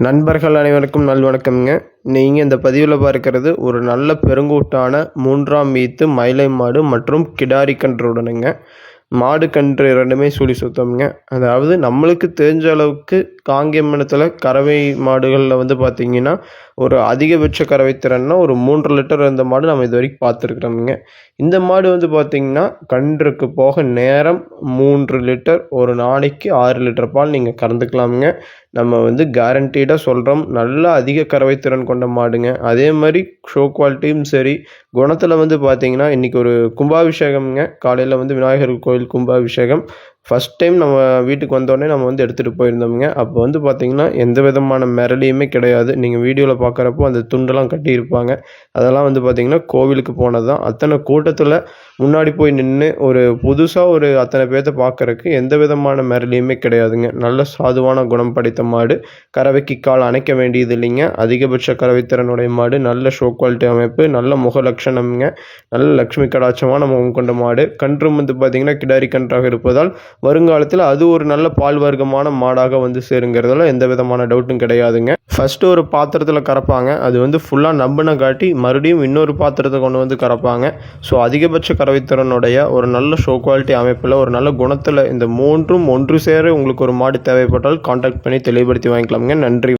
நண்பர்கள் அனைவருக்கும் நல்வணக்கம்ங்க. நீங்கள் இந்த பதிவில் பார்க்கறது ஒரு நல்ல பெருங்கூட்டான 3ஆம் ஈத்து மயிலை மாடு மற்றும் கிடாரி கன்றுடனுங்க. மாடு கன்று இரண்டுமே சுழி சுத்தம்ங்க. அதாவது நம்மளுக்கு தெரிஞ்ச அளவுக்கு காங்கேயம் இனத்தில் கறவை மாடுகளில் பார்த்திங்கன்னா ஒரு அதிகபட்ச கறவை திறன்னா ஒரு 3 லிட்டர் இருந்த மாடு நம்ம இது வரைக்கும் பார்த்துருக்குறோமுங்க. இந்த மாடு பார்த்திங்கன்னா கன்றுக்கு போக நேரம் 3 லிட்டர், ஒரு நாளைக்கு 6 லிட்டர் பால் நீங்கள் கறந்துக்கலாமுங்க. நம்ம கேரண்டீடாக சொல்கிறோம், நல்ல அதிக கறவை திறன் கொண்ட மாடுங்க. அதே மாதிரி ஷோ குவாலிட்டியும் சரி, குணத்தில் பார்த்திங்கன்னா இன்றைக்கி ஒரு கும்பாபிஷேகம்ங்க. காலையில் விநாயகர் கோயில் கும்பாபிஷேகம். ஃபஸ்ட் டைம் நம்ம வீட்டுக்கு வந்தோடனே நம்ம எடுத்துகிட்டு போயிருந்தோமுங்க. அப்போ பார்த்திங்கன்னா எந்த விதமான மிரளியுமே கிடையாது. நீங்கள் வீடியோவில் பார்க்குறப்போ அந்த துண்டெல்லாம் கட்டியிருப்பாங்க. அதெல்லாம் பார்த்திங்கன்னா கோவிலுக்கு போனது தான். அத்தனை கூட்டத்தில் முன்னாடி போய் நின்று ஒரு புதுசாக ஒரு அத்தனை பேர்த்த பார்க்குறக்கு எந்த விதமான மிரளியுமே கிடையாதுங்க. நல்ல சாதுவான குணம் படைத்த மாடு. கறவைக்கு கால் அணைக்க வேண்டியது இல்லைங்க. அதிகபட்ச கறவைத்திறனுடைய மாடு. நல்ல ஷோ குவாலிட்டி அமைப்பு, நல்ல முக லட்சணம்ங்க. நல்ல லட்சுமி கடாட்சமான முகம் கொண்ட மாடு. கன்றும் பார்த்திங்கன்னா கிடாரி கன்றாக இருப்பதால் வருங்காலத்தில் அது ஒரு நல்ல பால் வர்க்கமான மாடாக சேருங்கிறதுல எந்த விதமான டவுட்டும் கிடையாதுங்க. ஃபஸ்ட்டு ஒரு பாத்திரத்தில் கறப்பாங்க. அது ஃபுல்லாக நம்பின காட்டி மறுபடியும் இன்னொரு பாத்திரத்தை கொண்டு கறப்பாங்க. ஸோ அதிகபட்ச கறவைத்திறனுடைய ஒரு நல்ல ஷோ குவாலிட்டி அமைப்பில் ஒரு நல்ல குணத்தில் இந்த மூன்றும் ஒன்று சேர உங்களுக்கு ஒரு மாடு தேவைப்பட்டால் கான்டாக்ட் பண்ணி தெளிவுபடுத்தி வாங்கிக்கலாமுங்க. நன்றி.